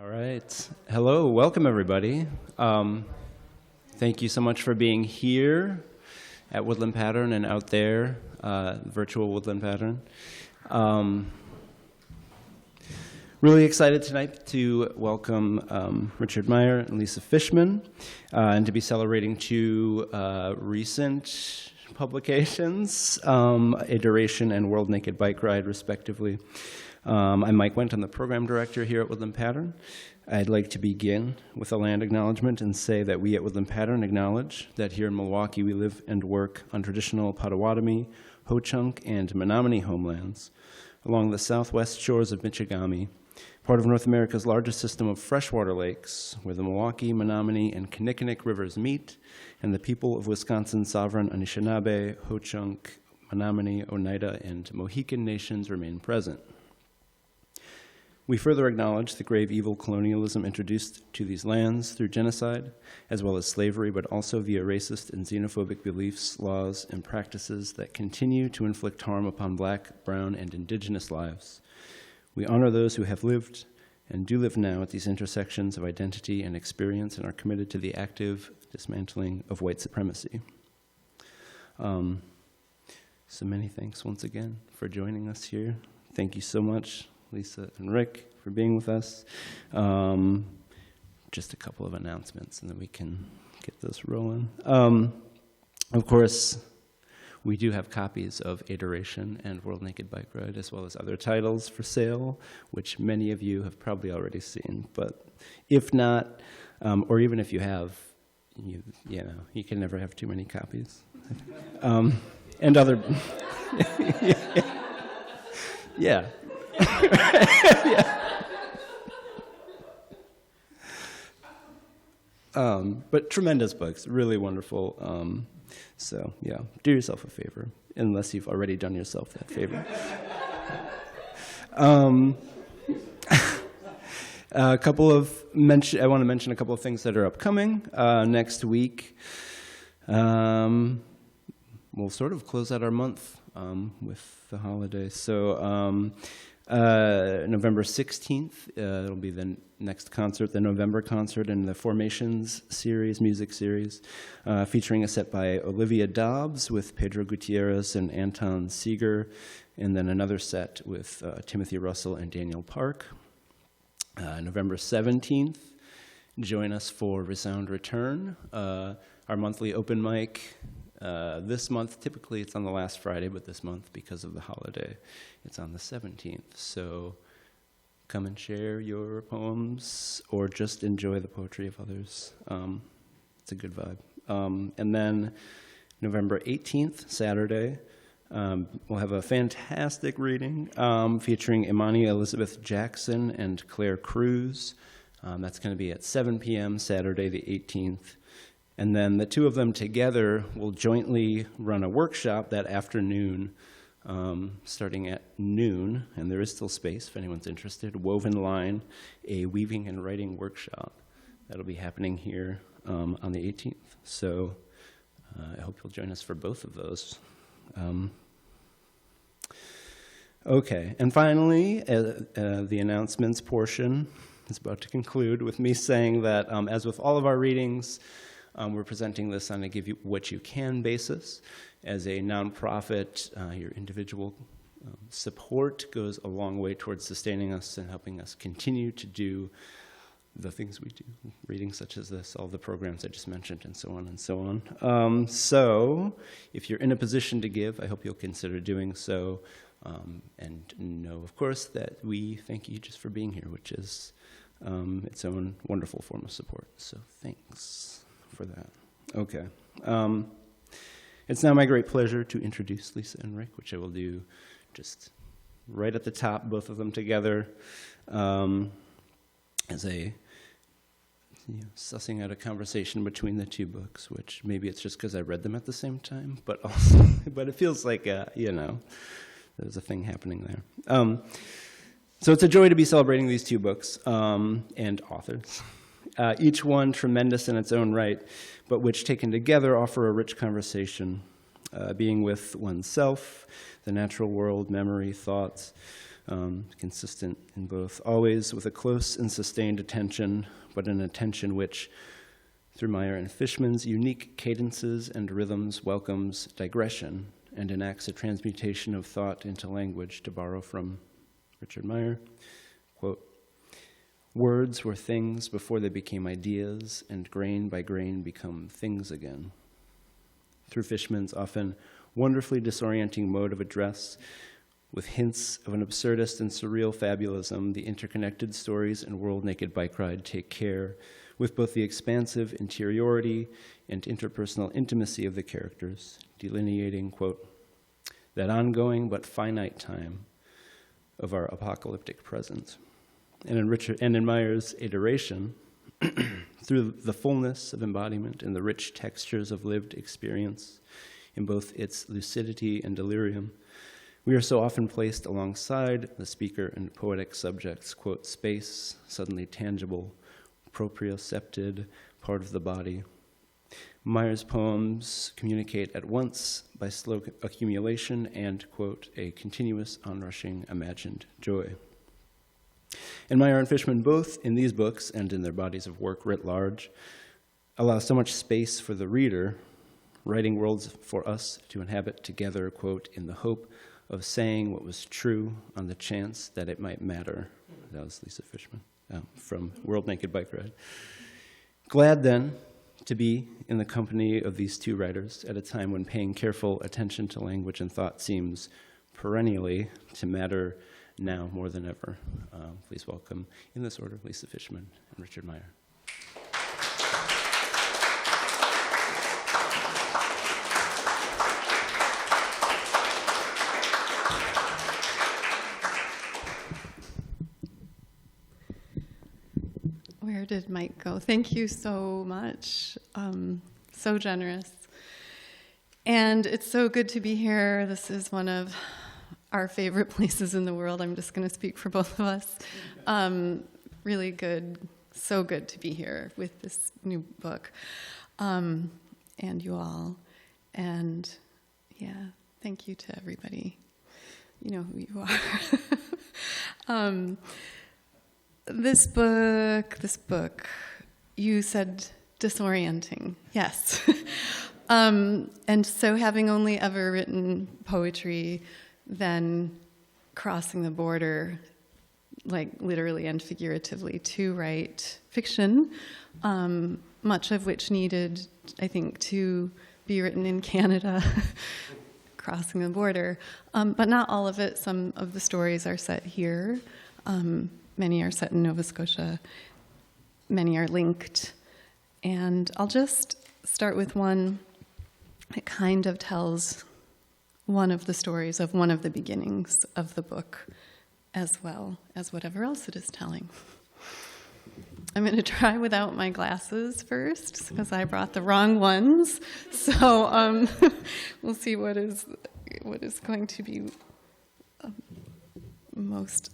All right. Hello, welcome everybody. Thank you so much for being here at Woodland Pattern and out there, virtual Woodland Pattern. Really excited tonight to welcome Richard Meier and Lisa Fishman, and to be celebrating two recent publications, Adoration and World Naked Bike Ride, respectively. I'm Mike Wendt, I'm the program director here at Woodland Pattern. I'd like to begin with a land acknowledgement and say that we at Woodland Pattern acknowledge that here in Milwaukee we live and work on traditional Potawatomi, Ho-Chunk, and Menominee homelands along the southwest shores of Michigami, part of North America's largest system of freshwater lakes, where the Milwaukee, Menominee, and Kinnickinnic rivers meet, and the people of Wisconsin's sovereign Anishinaabe, Ho-Chunk, Menominee, Oneida, and Mohican nations remain present. We further acknowledge the grave evil colonialism introduced to these lands through genocide, as well as slavery, but also via racist and xenophobic beliefs, laws, and practices that continue to inflict harm upon Black, brown, and indigenous lives. We honor those who have lived and do live now at these intersections of identity and experience and are committed to the active dismantling of white supremacy. So many thanks once again for joining us here. Thank you so much, Lisa and Rick, for being with us. Just a couple of announcements and then we can get this rolling. Of course, we do have copies of Adoration and World Naked Bike Ride, as well as other titles for sale, which many of you have probably already seen. But if not, or even if you have, you know, you can never have too many copies. And other, yeah. Yeah. But tremendous books, really wonderful. So yeah, do yourself a favor, unless you've already done yourself that favor. I want to mention a couple of things that are upcoming. Next week, we'll sort of close out our month with the holidays. So November 16th, it'll be the next concert, the November concert in the Formations series, music series, featuring a set by Olivia Dobbs with Pedro Gutierrez and Anton Seeger, and then another set with Timothy Russell and Daniel Park. November 17th, join us for Resound Return, our monthly open mic. This month, typically it's on the last Friday, but this month, because of the holiday, it's on the 17th. So come and share your poems or just enjoy the poetry of others. It's a good vibe. And then November 18th, Saturday, we'll have a fantastic reading featuring Imani Elizabeth Jackson and Claire Cruz. That's going to be at 7 p.m. Saturday the 18th. And then the two of them together will jointly run a workshop that afternoon, starting at noon, and there is still space if anyone's interested. Woven Line, a weaving and writing workshop. That'll be happening here on the 18th. So I hope you'll join us for both of those. Okay, and finally, the announcements portion is about to conclude with me saying that, as with all of our readings, we're presenting this on a give you what you can basis. As a nonprofit, your individual support goes a long way towards sustaining us and helping us continue to do the things we do, readings such as this, all the programs I just mentioned, and so on and so on. So if you're in a position to give, I hope you'll consider doing so. And know, of course, that we thank you just for being here, which is its own wonderful form of support. So thanks for that. Okay. It's now my great pleasure to introduce Lisa and Rick, which I will do just right at the top, both of them together, as a sussing out a conversation between the two books, which maybe it's just because I read them at the same time, but also, but it feels like, there's a thing happening there. So it's a joy to be celebrating these two books and authors. Each one tremendous in its own right, but which taken together offer a rich conversation, being with oneself, the natural world, memory, thoughts, consistent in both, always with a close and sustained attention, but an attention which, through Meier and Fishman's unique cadences and rhythms, welcomes digression and enacts a transmutation of thought into language, to borrow from Richard Meier. Quote, "Words were things before they became ideas, and grain by grain become things again." Through Fishman's often wonderfully disorienting mode of address, with hints of an absurdist and surreal fabulism, the interconnected stories and world-naked bike ride take care with both the expansive interiority and interpersonal intimacy of the characters, delineating, quote, "that ongoing but finite time of our apocalyptic present." And in Meier's iteration, through the fullness of embodiment and the rich textures of lived experience, in both its lucidity and delirium, we are so often placed alongside the speaker and poetic subjects, quote, "space, suddenly tangible, propriocepted, part of the body." Meier's poems communicate at once by slow accumulation and, quote, "a continuous onrushing imagined joy." And Meier and Fishman, both in these books and in their bodies of work writ large, allow so much space for the reader, writing worlds for us to inhabit together, quote, "in the hope of saying what was true on the chance that it might matter." That was Lisa Fishman from World Naked Bike Ride. Glad then to be in the company of these two writers at a time when paying careful attention to language and thought seems perennially to matter now more than ever. Please welcome, in this order, Lisa Fishman and Richard Meier. Where did Mike go? Thank you so much. So generous. And it's so good to be here. This is one of our favorite places in the world. I'm just going to speak for both of us. Really good, so good to be here with this new book, and you all. And yeah, thank you to everybody. You know who you are. This book, you said disorienting. Yes. And so having only ever written poetry, then crossing the border, like literally and figuratively, to write fiction, much of which needed, I think, to be written in Canada, crossing the border. But not all of it. Some of the stories are set here. Many are set in Nova Scotia. Many are linked. And I'll just start with one that kind of tells one of the stories of one of the beginnings of the book, as well as whatever else it is telling. I'm going to try without my glasses first, because I brought the wrong ones. So we'll see what is going to be most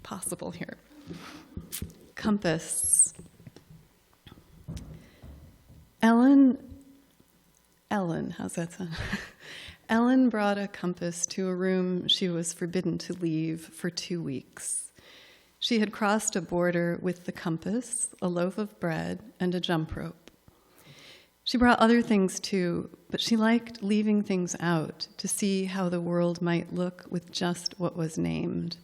possible here. Compass. Ellen, how's that sound? Ellen brought a compass to a room she was forbidden to leave for 2 weeks. She had crossed a border with the compass, a loaf of bread, and a jump rope. She brought other things too, but she liked leaving things out to see how the world might look with just what was named.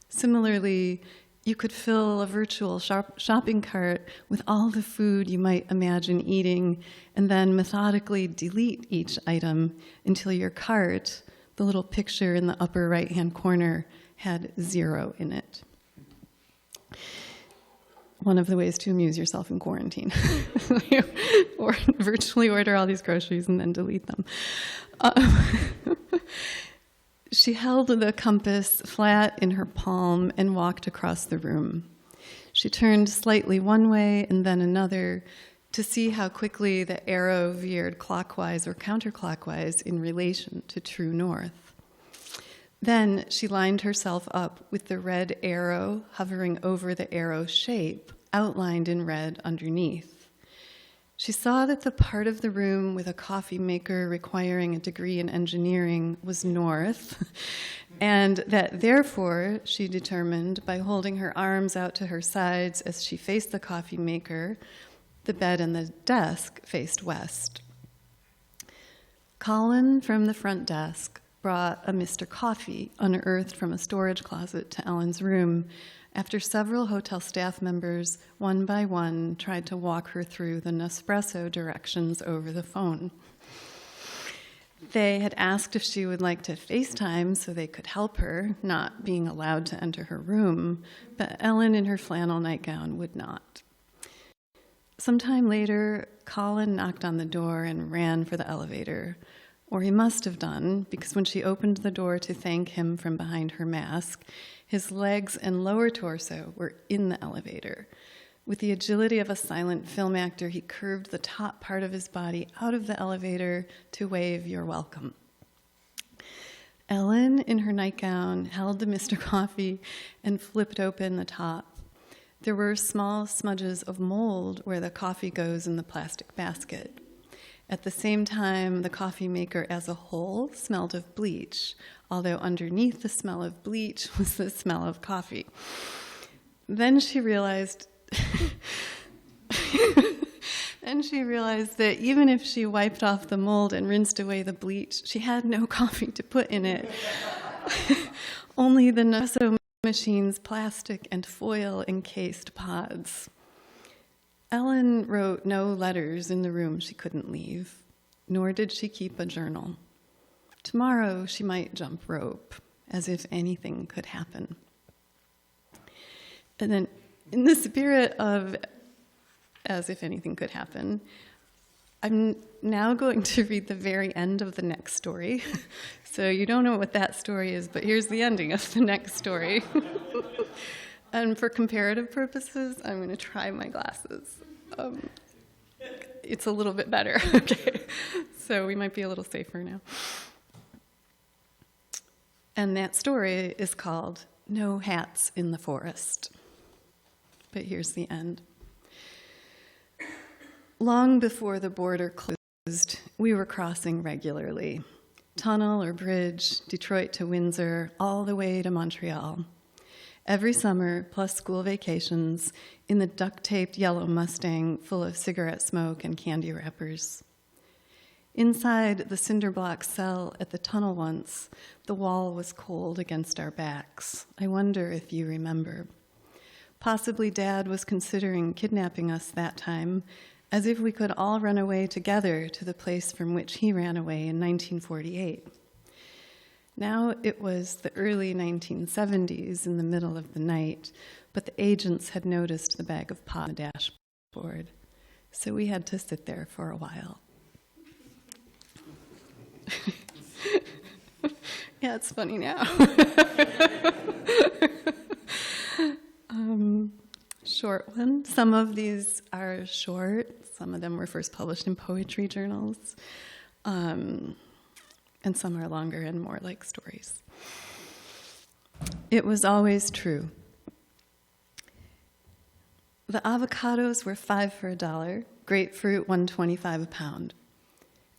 Similarly, you could fill a virtual shopping cart with all the food you might imagine eating, and then methodically delete each item until your cart, the little picture in the upper right-hand corner, had 0 in it. One of the ways to amuse yourself in quarantine. Or virtually order all these groceries and then delete them. She held the compass flat in her palm and walked across the room. She turned slightly one way and then another to see how quickly the arrow veered clockwise or counterclockwise in relation to true north. Then she lined herself up with the red arrow hovering over the arrow shape, outlined in red underneath. She saw that the part of the room with a coffee maker requiring a degree in engineering was north, and that therefore, she determined, by holding her arms out to her sides as she faced the coffee maker, the bed and the desk faced west. Colin from the front desk brought a Mr. Coffee unearthed from a storage closet to Ellen's room after several hotel staff members, one by one, tried to walk her through the Nespresso directions over the phone. They had asked if she would like to FaceTime so they could help her, not being allowed to enter her room, but Ellen in her flannel nightgown would not. Sometime later, Colin knocked on the door and ran for the elevator, or he must have done, because when she opened the door to thank him from behind her mask, his legs and lower torso were in the elevator. With the agility of a silent film actor, he curved the top part of his body out of the elevator to wave, "You're welcome." Ellen, in her nightgown, held the Mr. Coffee and flipped open the top. There were small smudges of mold where the coffee goes in the plastic basket. At the same time, the coffee maker as a whole smelled of bleach, although underneath the smell of bleach was the smell of coffee. Then she realized that even if she wiped off the mold and rinsed away the bleach, she had no coffee to put in it. Only the Nespresso machine's plastic and foil encased pods. Ellen wrote no letters in the room she couldn't leave, nor did she keep a journal. Tomorrow she might jump rope, as if anything could happen. And then, in the spirit of as if anything could happen, I'm now going to read the very end of the next story. So you don't know what that story is, but here's the ending of the next story. And for comparative purposes, I'm going to try my glasses. It's a little bit better. Okay, so we might be a little safer now. And that story is called No Hats in the Forest. But here's the end. Long before the border closed, we were crossing regularly. Tunnel or bridge, Detroit to Windsor, all the way to Montreal. Every summer, plus school vacations, in the duct-taped yellow Mustang full of cigarette smoke and candy wrappers. Inside the cinder block cell at the tunnel once, the wall was cold against our backs. I wonder if you remember. Possibly Dad was considering kidnapping us that time, as if we could all run away together to the place from which he ran away in 1948. Now it was the early 1970s in the middle of the night, but the agents had noticed the bag of pot on the dashboard, so we had to sit there for a while. Yeah, it's funny now. Short one. Some of these are short. Some of them were first published in poetry journals. And some are longer and more like stories. It was always true. The avocados were 5 for $1, grapefruit $1.25 a pound.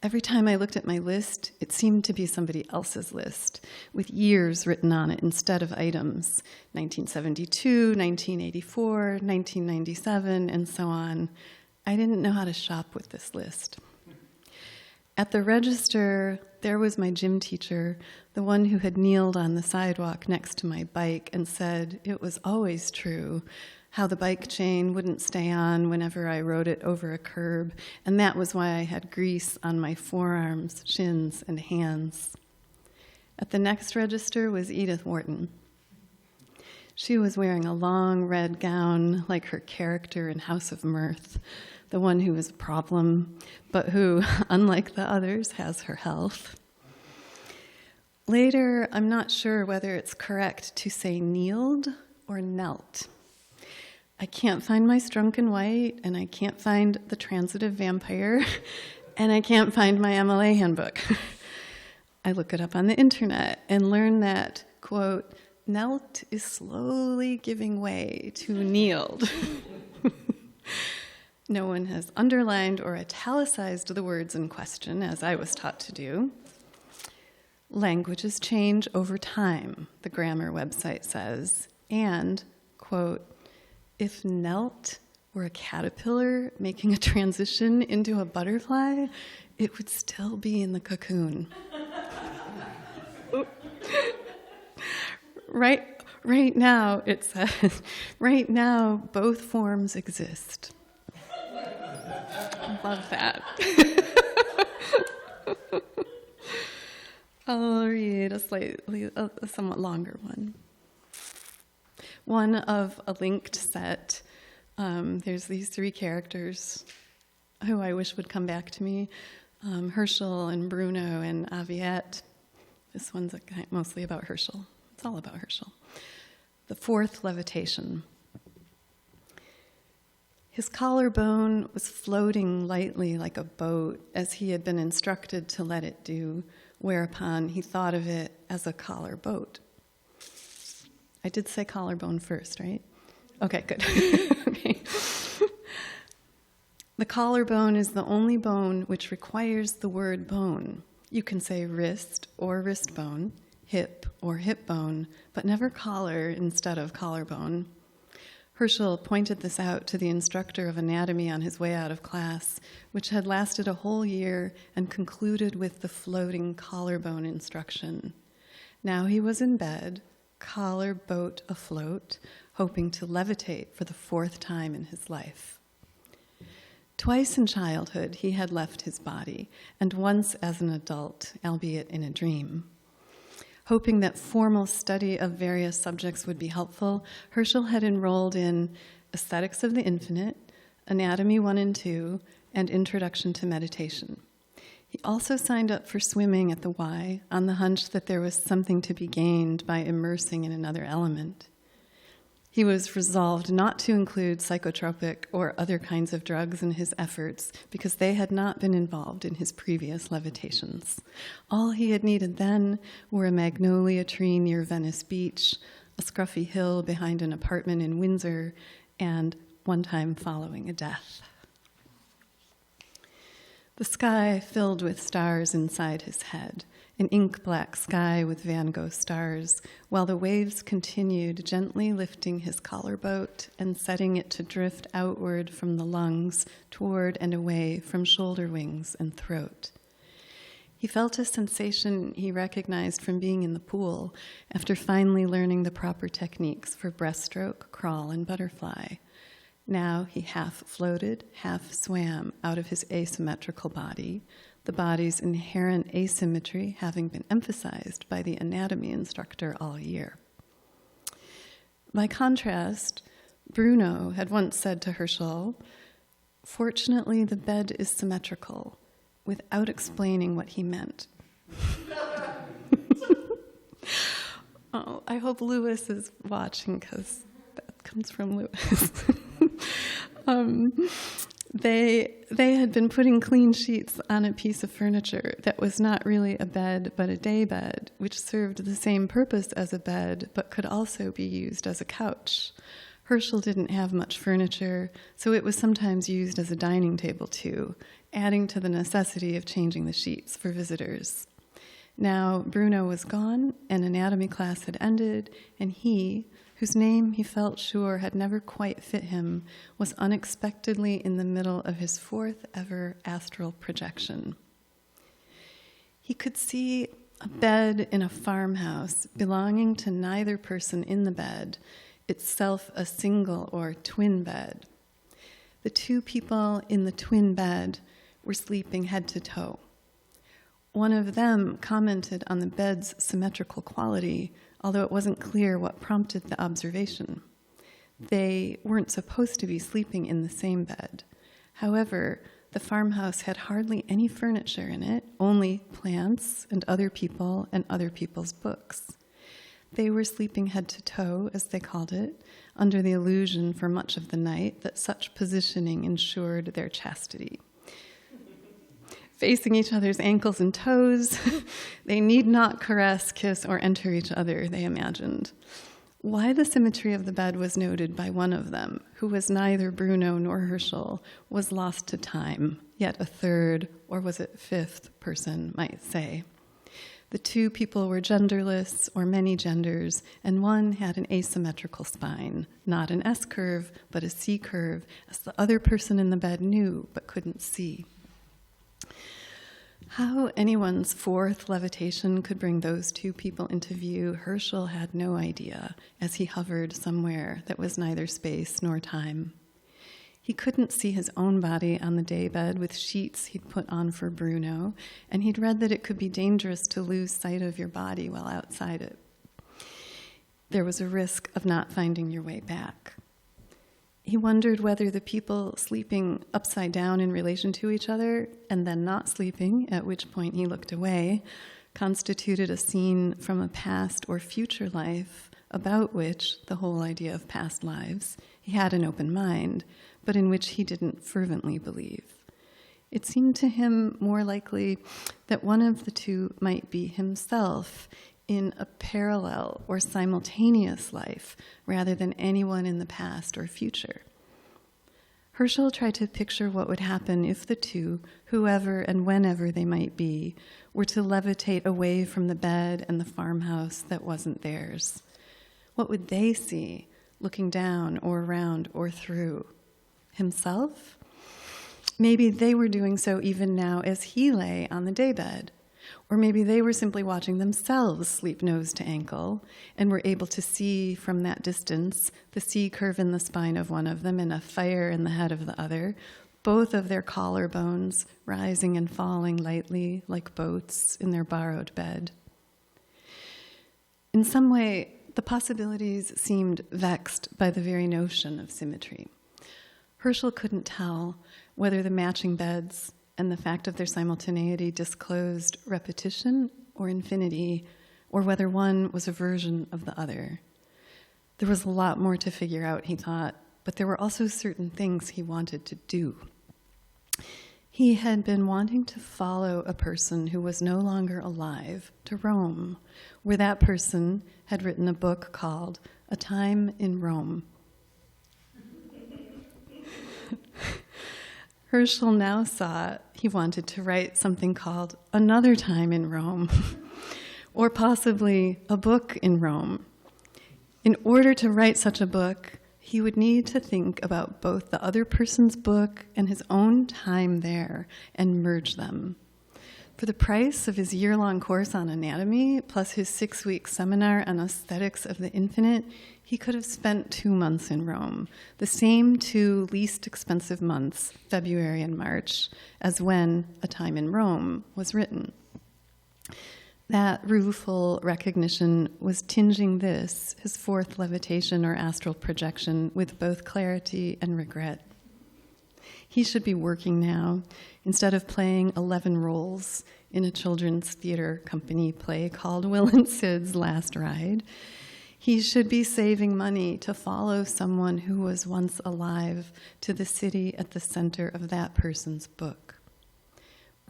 Every time I looked at my list, it seemed to be somebody else's list, with years written on it instead of items. 1972, 1984, 1997, and so on. I didn't know how to shop with this list. At the register, there was my gym teacher, the one who had kneeled on the sidewalk next to my bike and said it was always true, how the bike chain wouldn't stay on whenever I rode it over a curb, and that was why I had grease on my forearms, shins, and hands. At the next register was Edith Wharton. She was wearing a long red gown like her character in House of Mirth, the one who was a problem, but who, unlike the others, has her health. Later, I'm not sure whether it's correct to say kneeled or knelt. I can't find my Strunk and White, and I can't find The Transitive Vampire, and I can't find my MLA handbook. I look it up on the internet and learn that, quote, knelt is slowly giving way to kneeled. No one has underlined or italicized the words in question, as I was taught to do. Languages change over time, the grammar website says, and, quote, if knelt were a caterpillar making a transition into a butterfly, it would still be in the cocoon. Right now, it says, right now, both forms exist. Love that. I'll read a somewhat longer one. One of a linked set. There's these three characters who I wish would come back to me. Herschel and Bruno and Aviette. This one's mostly about Herschel. It's all about Herschel. The fourth levitation. His collarbone was floating lightly like a boat, as he had been instructed to let it do, whereupon he thought of it as a collar boat. I did say collarbone first, right? Okay, good. Okay. The collarbone is the only bone which requires the word bone. You can say wrist or wrist bone, hip or hip bone, but never collar instead of collarbone. Herschel pointed this out to the instructor of anatomy on his way out of class, which had lasted a whole year and concluded with the floating collarbone instruction. Now he was in bed, collar boat afloat, hoping to levitate for the fourth time in his life. Twice in childhood he had left his body, and once as an adult, albeit in a dream. Hoping that formal study of various subjects would be helpful, Herschel had enrolled in Aesthetics of the Infinite, Anatomy 1 and 2, and Introduction to Meditation. He also signed up for swimming at the Y on the hunch that there was something to be gained by immersing in another element. He was resolved not to include psychotropic or other kinds of drugs in his efforts because they had not been involved in his previous levitations. All he had needed then were a magnolia tree near Venice Beach, a scruffy hill behind an apartment in Windsor, and one time following a death. The sky filled with stars inside his head, an ink-black sky with Van Gogh stars, while the waves continued gently lifting his collar boat and setting it to drift outward from the lungs toward and away from shoulder wings and throat. He felt a sensation he recognized from being in the pool after finally learning the proper techniques for breaststroke, crawl, and butterfly. Now he half floated, half swam out of his asymmetrical body, the body's inherent asymmetry having been emphasized by the anatomy instructor all year. By contrast, Bruno had once said to Herschel, "Fortunately, the bed is symmetrical," without explaining what he meant. Oh, I hope Lewis is watching because that comes from Lewis. They had been putting clean sheets on a piece of furniture that was not really a bed but a day bed, which served the same purpose as a bed but could also be used as a couch. Herschel didn't have much furniture, so it was sometimes used as a dining table too, adding to the necessity of changing the sheets for visitors. Now Bruno was gone, and anatomy class had ended, and he, whose name he felt sure had never quite fit him, was unexpectedly in the middle of his fourth ever astral projection. He could see a bed in a farmhouse belonging to neither person in the bed, itself a single or twin bed. The two people in the twin bed were sleeping head to toe. One of them commented on the bed's symmetrical quality, although it wasn't clear what prompted the observation. They weren't supposed to be sleeping in the same bed. However, the farmhouse had hardly any furniture in it, only plants and other people's books. They were sleeping head to toe, as they called it, under the illusion for much of the night that such positioning ensured their chastity. Facing each other's ankles and toes, they need not caress, kiss, or enter each other, they imagined. Why the symmetry of the bed was noted by one of them, who was neither Bruno nor Herschel, was lost to time, yet a third, or was it fifth person might say. The two people were genderless, or many genders, and one had an asymmetrical spine, not an S curve, but a C curve, as the other person in the bed knew but couldn't see. How anyone's fourth levitation could bring those two people into view, Herschel had no idea, as he hovered somewhere that was neither space nor time. He couldn't see his own body on the daybed with sheets he'd put on for Bruno, and he'd read that it could be dangerous to lose sight of your body while outside it. There was a risk of not finding your way back. He wondered whether the people sleeping upside down in relation to each other and then not sleeping, at which point he looked away, constituted a scene from a past or future life about which, the whole idea of past lives, he had an open mind, but in which he didn't fervently believe. It seemed to him more likely that one of the two might be himself in a parallel or simultaneous life rather than anyone in the past or future. Herschel tried to picture what would happen if the two, whoever and whenever they might be, were to levitate away from the bed and the farmhouse that wasn't theirs. What would they see, looking down or around or through? Himself? Maybe they were doing so even now as he lay on the daybed. Or maybe they were simply watching themselves sleep nose to ankle and were able to see from that distance the C curve in the spine of one of them and a fire in the head of the other, both of their collarbones rising and falling lightly like boats in their borrowed bed. In some way, the possibilities seemed vexed by the very notion of symmetry. Herschel couldn't tell whether the matching beds and the fact of their simultaneity disclosed repetition or infinity, or whether one was a version of the other. There was a lot more to figure out, he thought, but there were also certain things he wanted to do. He had been wanting to follow a person who was no longer alive to Rome, where that person had written a book called A Time in Rome. Herschel now saw he wanted to write something called Another Time in Rome, or possibly a book in Rome. In order to write such a book, he would need to think about both the other person's book and his own time there and merge them. For the price of his year-long course on anatomy, plus his 6-week seminar on aesthetics of the infinite, he could have spent 2 months in Rome, the same 2 least expensive months, February and March, as when A Time in Rome was written. That rueful recognition was tinging this, his fourth levitation or astral projection, with both clarity and regret. He should be working now, instead of playing 11 roles in a children's theater company play called Will and Sid's Last Ride. He should be saving money to follow someone who was once alive to the city at the center of that person's book.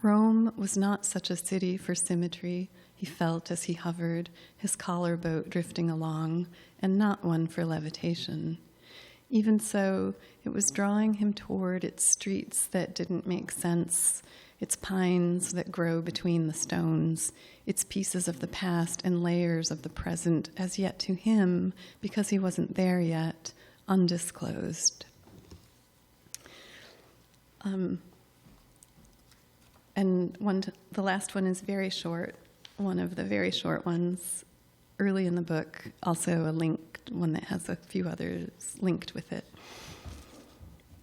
Rome was not such a city for symmetry, he felt as he hovered, his collar boat drifting along, and not one for levitation. Even so, it was drawing him toward its streets that didn't make sense, its pines that grow between the stones, its pieces of the past and layers of the present, as yet to him, because he wasn't there yet, undisclosed. The last one is very short, one of the very short ones, early in the book, also a linked one that has a few others linked with it.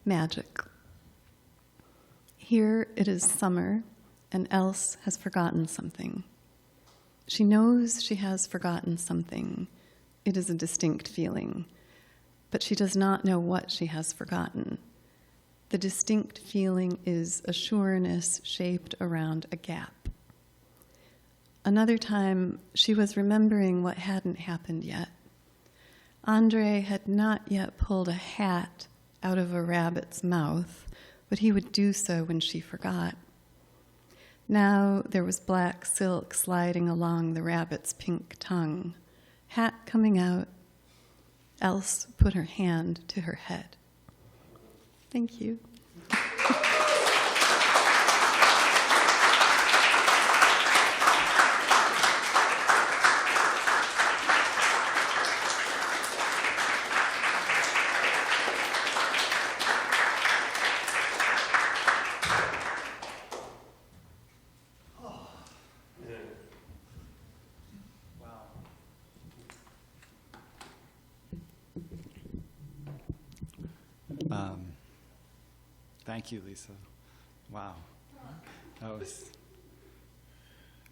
Magic. Here it is summer, and Else has forgotten something. She knows she has forgotten something. It is a distinct feeling, but she does not know what she has forgotten. The distinct feeling is a sureness shaped around a gap. Another time, she was remembering what hadn't happened yet. Andre had not yet pulled a hat out of a rabbit's mouth, but he would do so when she forgot. Now there was black silk sliding along the rabbit's pink tongue, hat coming out, else put her hand to her head. Thank you. Thank you, Lisa. Wow. That was,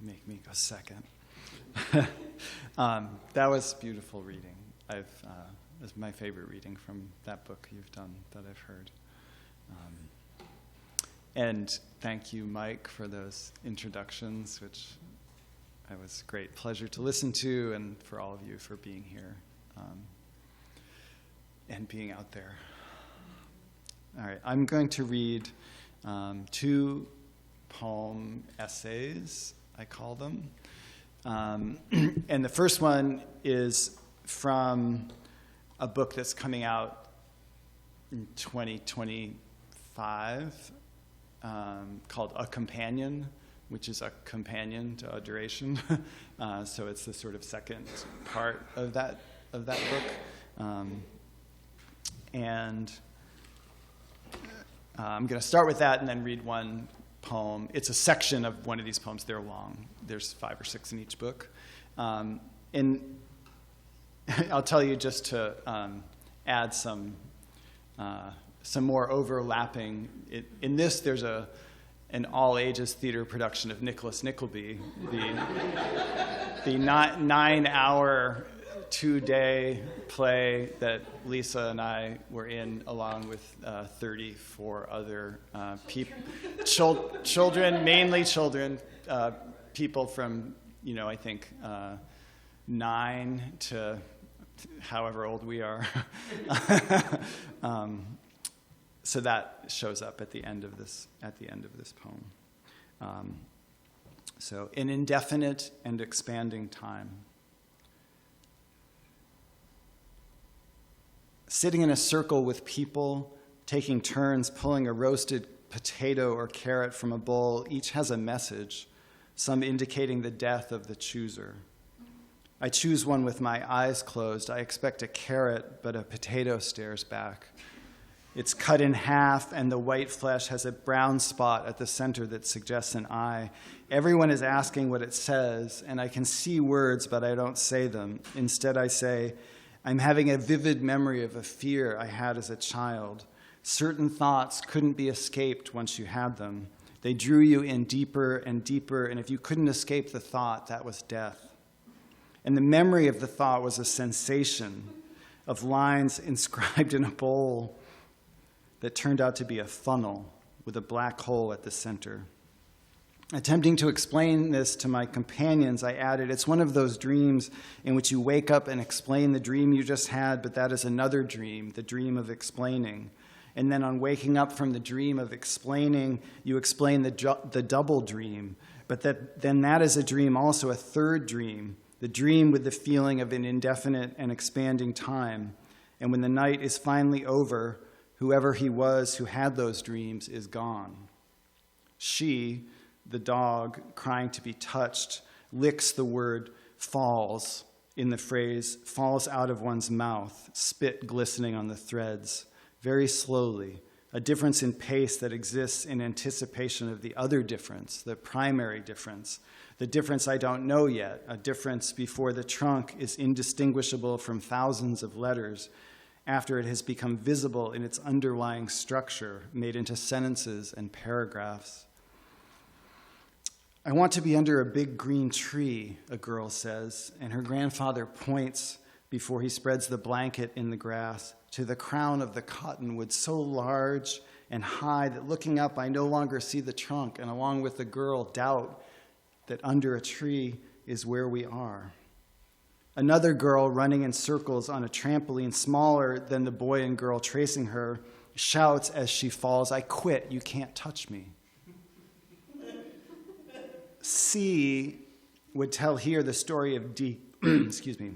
make me go second. That was beautiful reading. It's my favorite reading from that book you've done that I've heard. And thank you, Mike, for those introductions, which it was a great pleasure to listen to, and for all of you for being here and being out there. All right, I'm going to read 2 poem essays, I call them. And the first one is from a book that's coming out in 2025 called A Companion, which is a companion to Adoration. So it's the sort of second part of that book. And I'm going to start with that and then read one poem. It's a section of one of these poems. They're long. There's 5 or 6 in each book. And I'll tell you just to add some more overlapping. In this, there's an all-ages theater production of Nicholas Nickleby, the 9-hour 2-day play that Lisa and I were in, along with 34 other children, mainly children, people from, I think 9 to however old we are. So that shows up at the end of this poem. So, an indefinite and expanding time. Sitting in a circle with people, taking turns pulling a roasted potato or carrot from a bowl, each has a message, some indicating the death of the chooser. I choose one with my eyes closed. I expect a carrot, but a potato stares back. It's cut in half, and the white flesh has a brown spot at the center that suggests an eye. Everyone is asking what it says, and I can see words, but I don't say them. Instead, I say, I'm having a vivid memory of a fear I had as a child. Certain thoughts couldn't be escaped once you had them. They drew you in deeper and deeper, and if you couldn't escape the thought, that was death. And the memory of the thought was a sensation of lines inscribed in a bowl that turned out to be a funnel with a black hole at the center. Attempting to explain this to my companions, I added, it's one of those dreams in which you wake up and explain the dream you just had, but that is another dream, the dream of explaining. And then on waking up from the dream of explaining, you explain the double dream, but then that is a dream, also a third dream, the dream with the feeling of an indefinite and expanding time. And when the night is finally over, whoever he was who had those dreams is gone. She, the dog, crying to be touched, licks the word falls in the phrase, falls out of one's mouth, spit glistening on the threads, very slowly, a difference in pace that exists in anticipation of the other difference, the primary difference, the difference I don't know yet, a difference before the trunk is indistinguishable from thousands of letters, after it has become visible in its underlying structure, made into sentences and paragraphs. I want to be under a big green tree, a girl says, and her grandfather points before he spreads the blanket in the grass to the crown of the cottonwood so large and high that looking up I no longer see the trunk, and along with the girl doubt that under a tree is where we are. Another girl running in circles on a trampoline smaller than the boy and girl tracing her shouts as she falls, I quit, you can't touch me. C would tell here the story of D, excuse me,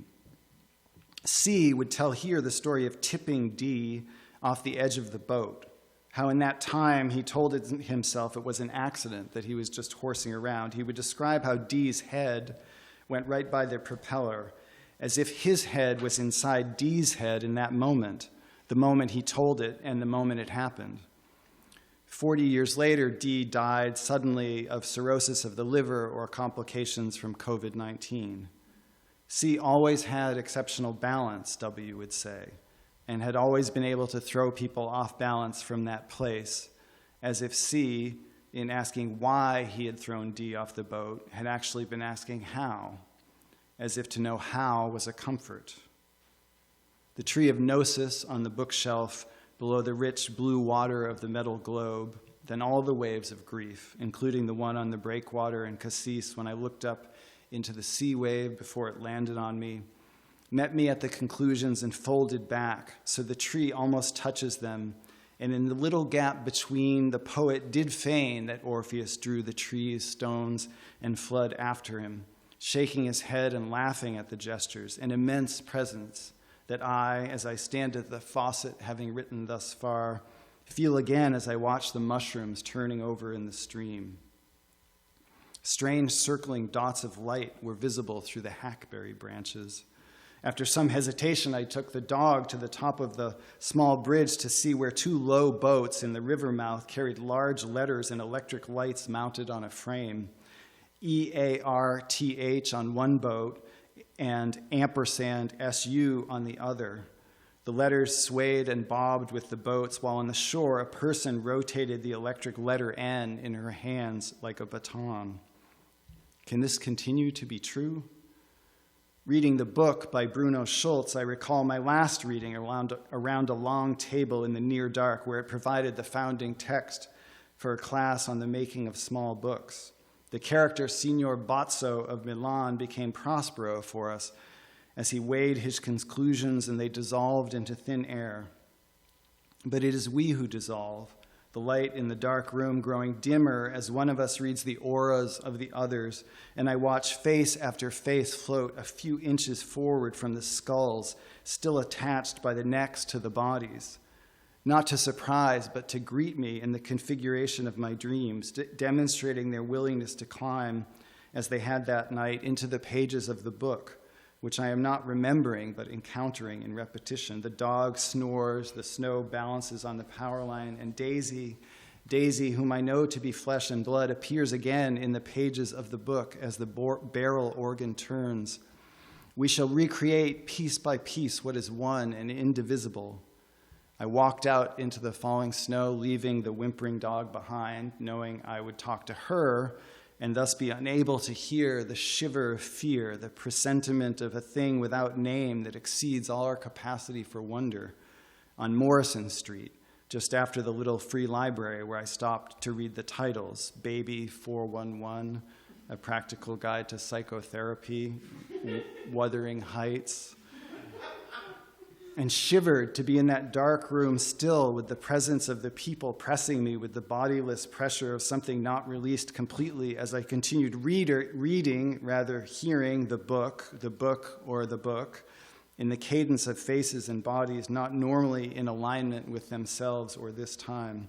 C would tell here the story of tipping D off the edge of the boat, how in that time he told himself it was an accident, that he was just horsing around. He would describe how D's head went right by the propeller, as if his head was inside D's head in that moment, the moment he told it and the moment it happened. 40 years later, D died suddenly of cirrhosis of the liver or complications from COVID-19. C always had exceptional balance, W would say, and had always been able to throw people off balance from that place, as if C, in asking why he had thrown D off the boat, had actually been asking how, as if to know how was a comfort. The tree of gnosis on the bookshelf below the rich blue water of the metal globe, then all the waves of grief, including the one on the breakwater in Cassis when I looked up into the sea wave before it landed on me, met me at the conclusions and folded back, so the tree almost touches them, and in the little gap between, the poet did feign that Orpheus drew the trees, stones, and flood after him, shaking his head and laughing at the gestures, an immense presence that I, as I stand at the faucet, having written thus far, feel again as I watch the mushrooms turning over in the stream. Strange circling dots of light were visible through the hackberry branches. After some hesitation, I took the dog to the top of the small bridge to see where two low boats in the river mouth carried large letters and electric lights mounted on a frame. EARTH on one boat and ampersand SU on the other. The letters swayed and bobbed with the boats, while on the shore a person rotated the electric letter N in her hands like a baton. Can this continue to be true? Reading the book by Bruno Schultz, I recall my last reading around a long table in the near dark where it provided the founding text for a class on the making of small books. The character Signor Bozzo of Milan became Prospero for us as he weighed his conclusions and they dissolved into thin air. But it is we who dissolve, the light in the dark room growing dimmer as one of us reads the auras of the others, and I watch face after face float a few inches forward from the skulls, still attached by the necks to the bodies, not to surprise, but to greet me in the configuration of my dreams, demonstrating their willingness to climb, as they had that night, into the pages of the book, which I am not remembering, but encountering in repetition. The dog snores, the snow balances on the power line, and Daisy, whom I know to be flesh and blood, appears again in the pages of the book as the barrel organ turns. We shall recreate piece by piece what is one and indivisible. I walked out into the falling snow, leaving the whimpering dog behind, knowing I would talk to her and thus be unable to hear the shiver of fear, the presentiment of a thing without name that exceeds all our capacity for wonder, on Morrison Street, just after the little free library where I stopped to read the titles, Baby 411, A Practical Guide to Psychotherapy, Wuthering Heights, and shivered to be in that dark room still with the presence of the people pressing me with the bodiless pressure of something not released completely as I continued hearing the book, in the cadence of faces and bodies not normally in alignment with themselves or this time.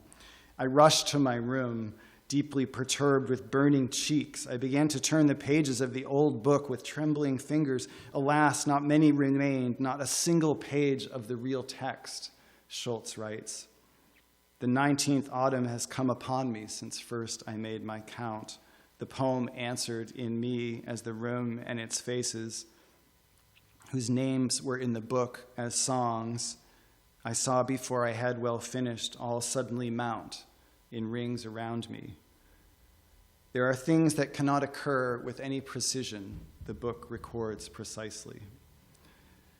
I rushed to my room, deeply perturbed with burning cheeks. I began to turn the pages of the old book with trembling fingers. Alas, not many remained, not a single page of the real text, Schultz writes. The 19th autumn has come upon me since first I made my count. The poem answered in me as the room and its faces, whose names were in the book as songs, I saw before I had well finished all suddenly mount in rings around me. There are things that cannot occur with any precision, the book records precisely.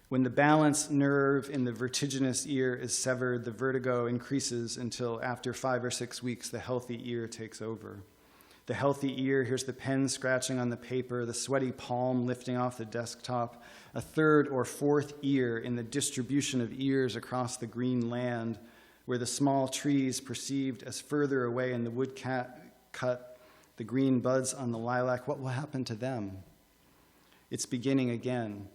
When the balance nerve in the vertiginous ear is severed, the vertigo increases until after 5 or 6 weeks, the healthy ear takes over. The healthy ear hears the pen scratching on the paper, the sweaty palm lifting off the desktop, a third or fourth ear in the distribution of ears across the green land, where the small trees perceived as further away in the woodcut, the green buds on the lilac, what will happen to them? It's beginning again.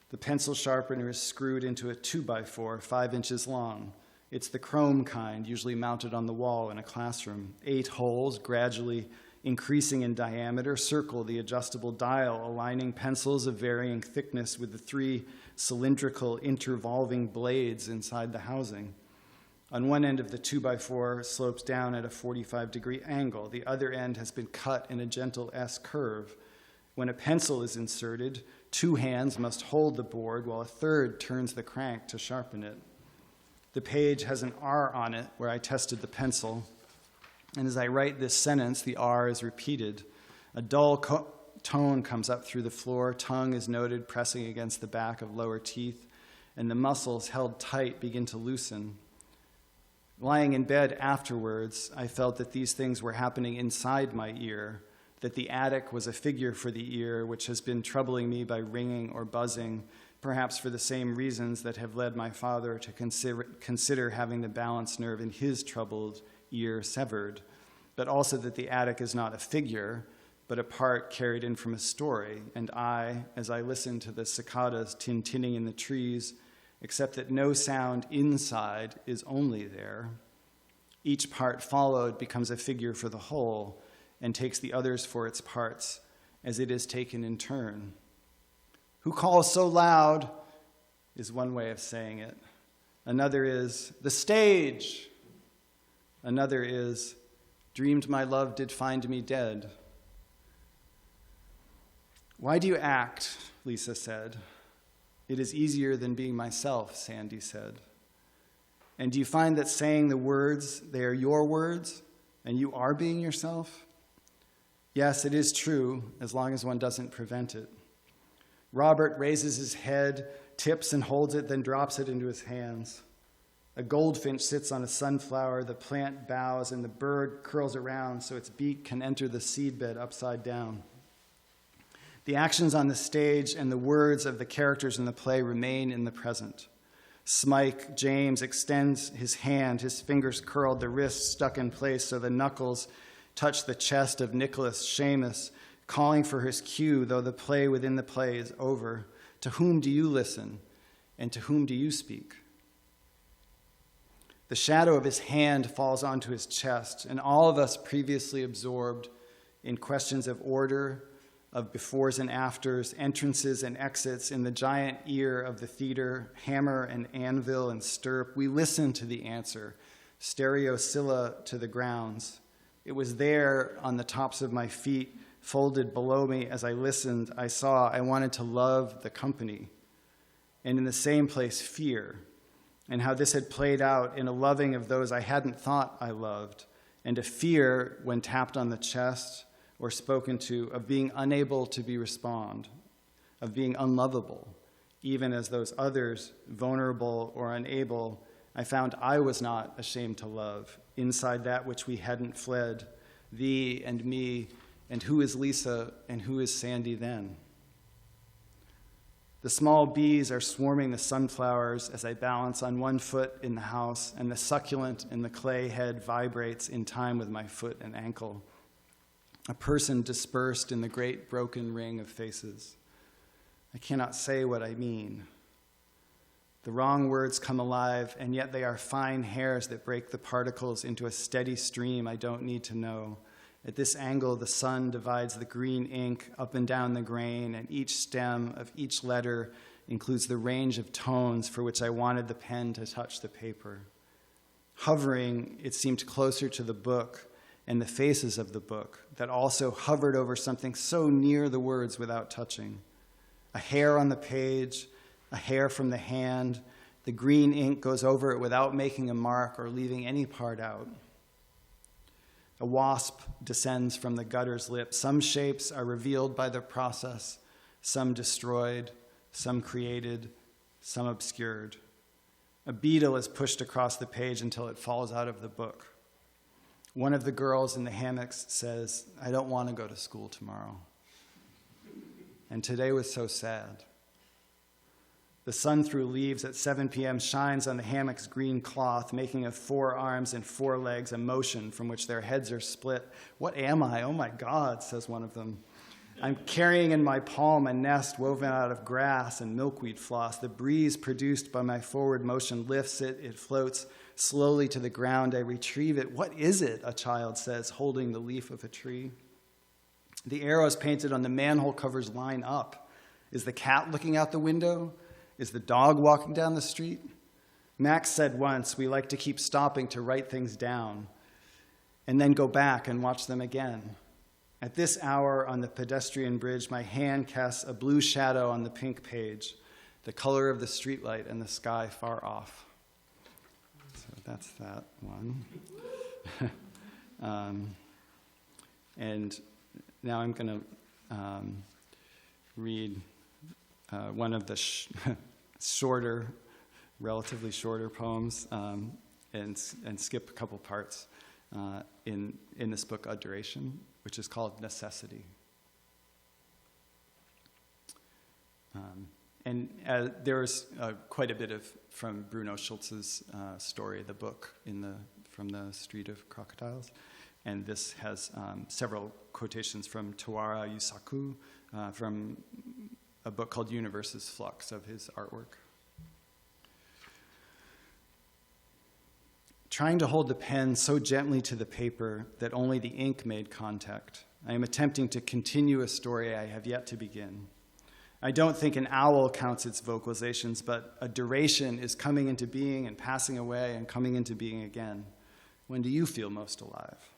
The pencil sharpener is screwed into a 2x4, 5 inches long. It's the chrome kind, usually mounted on the wall in a classroom. 8 holes, gradually increasing in diameter, circle the adjustable dial, aligning pencils of varying thickness with the 3 cylindrical intervolving blades inside the housing. On one end of the 2x4 slopes down at a 45-degree angle. The other end has been cut in a gentle S curve. When a pencil is inserted, 2 hands must hold the board while a third turns the crank to sharpen it. The page has an R on it where I tested the pencil. And as I write this sentence, the R is repeated. A dull tone comes up through the floor. Tongue is noted pressing against the back of lower teeth, and the muscles held tight begin to loosen. Lying in bed afterwards, I felt that these things were happening inside my ear, that the attic was a figure for the ear, which has been troubling me by ringing or buzzing, perhaps for the same reasons that have led my father to consider having the balance nerve in his troubled ear severed, but also that the attic is not a figure, but a part carried in from a story. And I, as I listened to the cicadas tintinning in the trees, except that no sound inside is only there. Each part followed becomes a figure for the whole and takes the others for its parts, as it is taken in turn. Who calls so loud is one way of saying it. Another is, the stage. Another is, dreamed my love did find me dead. Why do you act? Lisa said. It is easier than being myself, Sandy said. And do you find that saying the words, they are your words, and you are being yourself? Yes, it is true, as long as one doesn't prevent it. Robert raises his head, tips and holds it, then drops it into his hands. A goldfinch sits on a sunflower, the plant bows, and the bird curls around so its beak can enter the seedbed upside down. The actions on the stage and the words of the characters in the play remain in the present. Smike James extends his hand, his fingers curled, the wrist stuck in place so the knuckles touch the chest of Nicholas Seamus, calling for his cue, though the play within the play is over. To whom do you listen, and to whom do you speak? The shadow of his hand falls onto his chest, and all of us previously absorbed in questions of order, of befores and afters, entrances and exits, in the giant ear of the theater, hammer and anvil and stirrup, we listened to the answer, stereoscilla to the grounds. It was there on the tops of my feet, folded below me. As I listened, I saw I wanted to love the company, and in the same place, fear, and how this had played out in a loving of those I hadn't thought I loved, and a fear when tapped on the chest or spoken to, of being unable to respond, of being unlovable, even as those others, vulnerable or unable, I found I was not ashamed to love, inside that which we hadn't fled, thee and me, and who is Lisa and who is Sandy then? The small bees are swarming the sunflowers as I balance on one foot in the house, and the succulent in the clay head vibrates in time with my foot and ankle. A person dispersed in the great broken ring of faces. I cannot say what I mean. The wrong words come alive, and yet they are fine hairs that break the particles into a steady stream I don't need to know. At this angle, the sun divides the green ink up and down the grain, and each stem of each letter includes the range of tones for which I wanted the pen to touch the paper. Hovering, it seemed closer to the book and the faces of the book that also hovered over something so near the words without touching. A hair on the page, a hair from the hand, the green ink goes over it without making a mark or leaving any part out. A wasp descends from the gutter's lip. Some shapes are revealed by the process, some destroyed, some created, some obscured. A beetle is pushed across the page until it falls out of the book. One of the girls in the hammocks says, I don't want to go to school tomorrow. And today was so sad. The sun through leaves at 7 p.m. shines on the hammock's green cloth, making of 4 arms and 4 legs a motion from which their heads are split. What am I? Oh my God, says one of them. I'm carrying in my palm a nest woven out of grass and milkweed floss. The breeze produced by my forward motion lifts it. It floats slowly to the ground. I retrieve it. What is it? A child says, holding the leaf of a tree. The arrows painted on the manhole covers line up. Is the cat looking out the window? Is the dog walking down the street? Max said once, we like to keep stopping to write things down and then go back and watch them again. At this hour on the pedestrian bridge, my hand casts a blue shadow on the pink page, the color of the streetlight and the sky far off. So that's that one. And now I'm going to read one of the relatively shorter poems, and skip a couple parts in this book, Adoration, which is called Necessity. And there's quite a bit from Bruno Schulz's story, the book from the Street of Crocodiles. And this has several quotations from Tawara Yusaku from a book called Universe's Flux of his artwork. Trying to hold the pen so gently to the paper that only the ink made contact, I am attempting to continue a story I have yet to begin. I don't think an owl counts its vocalizations, but a duration is coming into being and passing away and coming into being again. When do you feel most alive?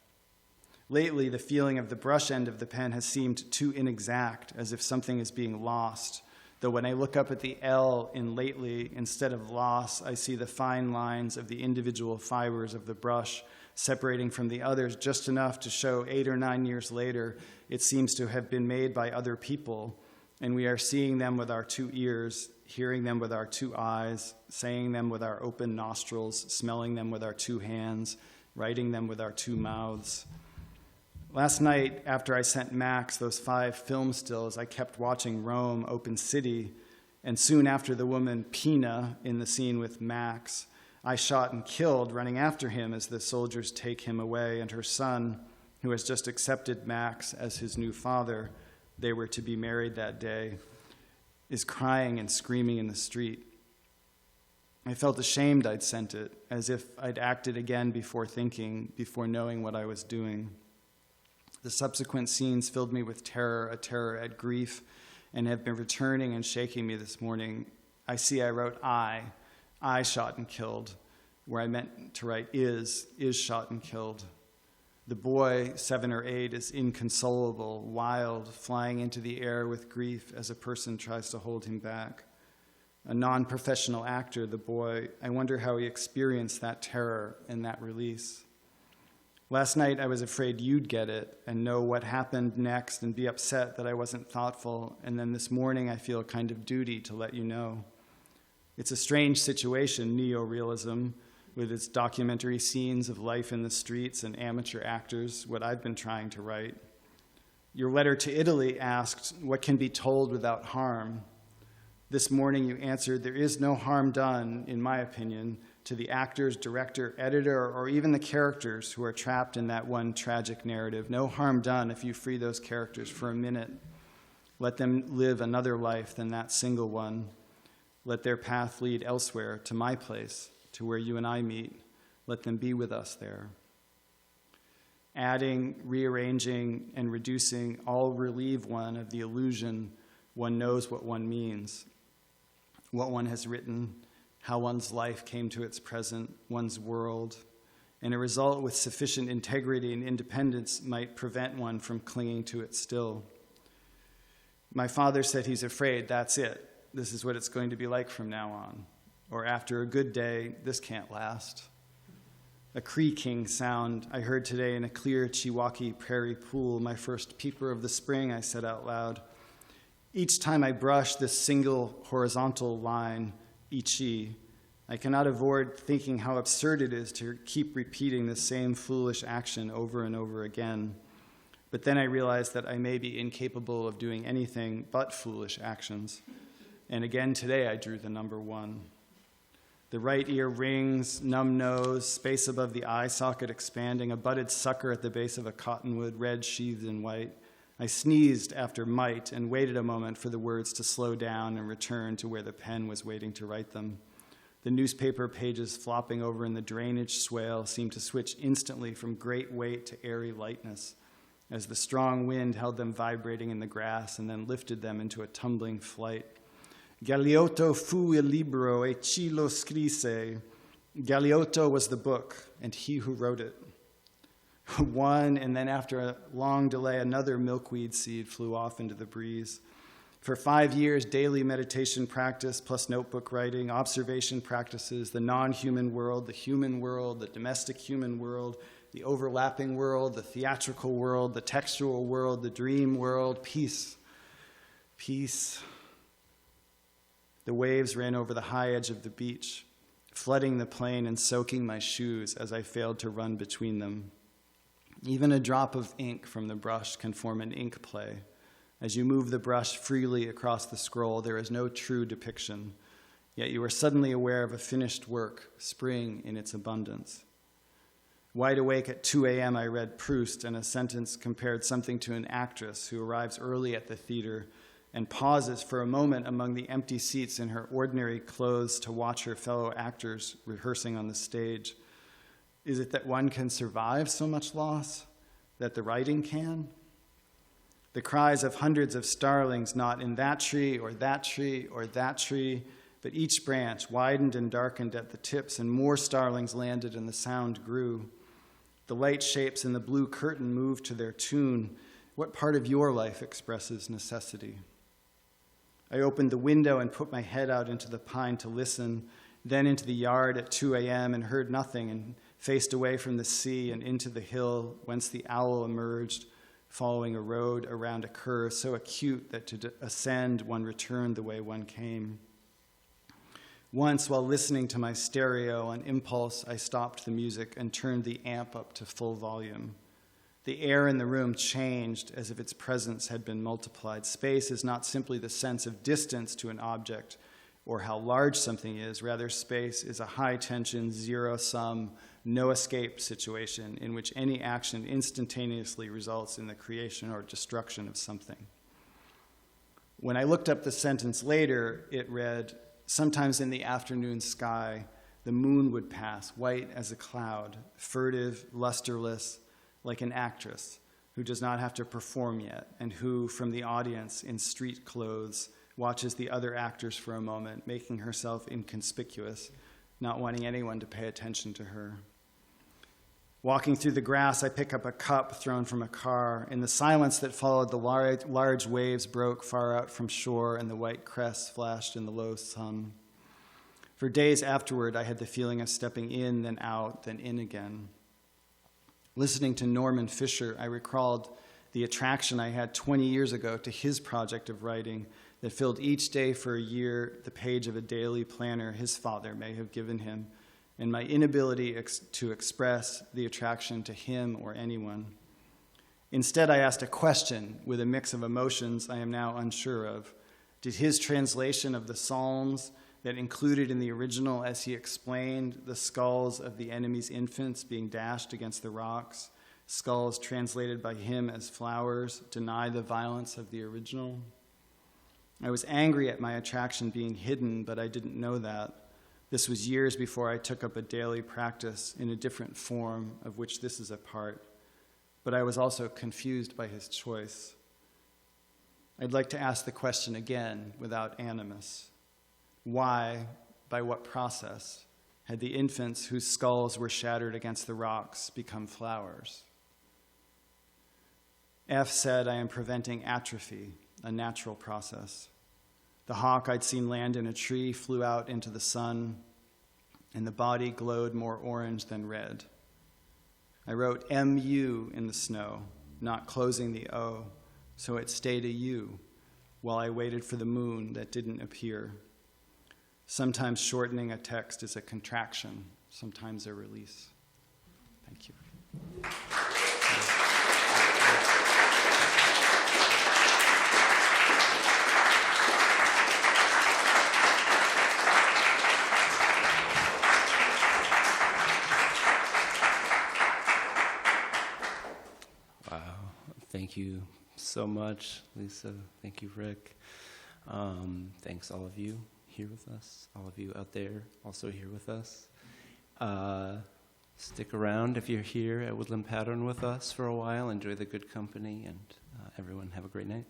Lately, the feeling of the brush end of the pen has seemed too inexact, as if something is being lost. Though when I look up at the L in lately, instead of loss, I see the fine lines of the individual fibers of the brush separating from the others just enough to show 8 or 9 years later it seems to have been made by other people, and we are seeing them with our 2 ears, hearing them with our 2 eyes, saying them with our open nostrils, smelling them with our 2 hands, writing them with our 2 mouths. Last night, after I sent Max those 5 film stills, I kept watching Rome, Open City, and soon after the woman Pina in the scene with Max, I shot and killed, running after him as the soldiers take him away, and her son, who has just accepted Max as his new father, they were to be married that day, is crying and screaming in the street. I felt ashamed I'd sent it, as if I'd acted again before thinking, before knowing what I was doing. The subsequent scenes filled me with terror, a terror at grief, and have been returning and shaking me this morning. I see I wrote I shot and killed, where I meant to write is shot and killed. The boy, 7 or 8, is inconsolable, wild, flying into the air with grief as a person tries to hold him back. A non-professional actor, the boy, I wonder how he experienced that terror and that release. Last night, I was afraid you'd get it and know what happened next and be upset that I wasn't thoughtful, and then this morning I feel a kind of duty to let you know. It's a strange situation, neorealism, with its documentary scenes of life in the streets and amateur actors, what I've been trying to write. Your letter to Italy asked, what can be told without harm? This morning you answered, there is no harm done, in my opinion, to the actors, director, editor, or even the characters who are trapped in that one tragic narrative. No harm done if you free those characters for a minute. Let them live another life than that single one. Let their path lead elsewhere, to my place, to where you and I meet. Let them be with us there. Adding, rearranging, and reducing all relieve one of the illusion one knows what one means, what one has written, how one's life came to its present, one's world, and a result with sufficient integrity and independence might prevent one from clinging to it still. My father said he's afraid that's it. This is what it's going to be like from now on. Or after a good day, this can't last. A creaking sound I heard today in a clear Chihuahua prairie pool, my first peeper of the spring, I said out loud. Each time I brush this single horizontal line, ichi, I cannot avoid thinking how absurd it is to keep repeating the same foolish action over and over again. But then I realized that I may be incapable of doing anything but foolish actions. And again today I drew the number 1. The right ear rings, numb nose, space above the eye socket expanding, a budded sucker at the base of a cottonwood, red sheathed in white, I sneezed after might and waited a moment for the words to slow down and return to where the pen was waiting to write them. The newspaper pages flopping over in the drainage swale seemed to switch instantly from great weight to airy lightness, as the strong wind held them vibrating in the grass and then lifted them into a tumbling flight. Galeotto fu il libro e chi lo scrisse. Galeotto was the book, and he who wrote it. One, and then after a long delay, another milkweed seed flew off into the breeze. For 5 years, daily meditation practice plus notebook writing, observation practices, the non-human world, the domestic human world, the overlapping world, the theatrical world, the textual world, the dream world, peace. Peace. The waves ran over the high edge of the beach, flooding the plain and soaking my shoes as I failed to run between them. Even a drop of ink from the brush can form an ink play. As you move the brush freely across the scroll, there is no true depiction, yet you are suddenly aware of a finished work, spring in its abundance. Wide awake at 2 a.m., I read Proust, and a sentence compared something to an actress who arrives early at the theater and pauses for a moment among the empty seats in her ordinary clothes to watch her fellow actors rehearsing on the stage. Is it that one can survive so much loss, that the writing can? The cries of hundreds of starlings, not in that tree or that tree or that tree, but each branch widened and darkened at the tips, and more starlings landed, and the sound grew. The light shapes in the blue curtain moved to their tune. What part of your life expresses necessity? I opened the window and put my head out into the pine to listen, then into the yard at 2 a.m. and heard nothing, and faced away from the sea and into the hill whence the owl emerged, following a road around a curve so acute that to ascend one returned the way one came. Once, while listening to my stereo, on impulse, I stopped the music and turned the amp up to full volume. The air in the room changed as if its presence had been multiplied. Space is not simply the sense of distance to an object or how large something is. Rather, space is a high-tension, zero-sum, no-escape situation in which any action instantaneously results in the creation or destruction of something. When I looked up the sentence later, it read, "Sometimes in the afternoon sky, the moon would pass, white as a cloud, furtive, lusterless, like an actress who does not have to perform yet, and who, from the audience in street clothes, watches the other actors for a moment, making herself inconspicuous, not wanting anyone to pay attention to her. Walking through the grass, I pick up a cup thrown from a car. In the silence that followed, the large waves broke far out from shore, and the white crests flashed in the low sun. For days afterward, I had the feeling of stepping in, then out, then in again. Listening to Norman Fisher, I recalled the attraction I had 20 years ago to his project of writing that filled each day for a year the page of a daily planner his father may have given him, and my inability to express the attraction to him or anyone. Instead, I asked a question with a mix of emotions I am now unsure of. Did his translation of the Psalms that included in the original, as he explained, the skulls of the enemy's infants being dashed against the rocks, skulls translated by him as flowers, deny the violence of the original? I was angry at my attraction being hidden, but I didn't know that. This was years before I took up a daily practice in a different form, of which this is a part. But I was also confused by his choice. I'd like to ask the question again without animus. Why, by what process, had the infants whose skulls were shattered against the rocks become flowers? F said, I am preventing atrophy, a natural process. The hawk I'd seen land in a tree flew out into the sun, and the body glowed more orange than red. I wrote M-U in the snow, not closing the O, so it stayed a U, while I waited for the moon that didn't appear. Sometimes shortening a text is a contraction, sometimes a release. Thank you. Wow, thank you so much, Lisa. Thank you, Rick. Thanks all of you here with us, all of you out there also here with us. Stick around if you're here at Woodland Pattern with us for a while. Enjoy the good company, and everyone have a great night.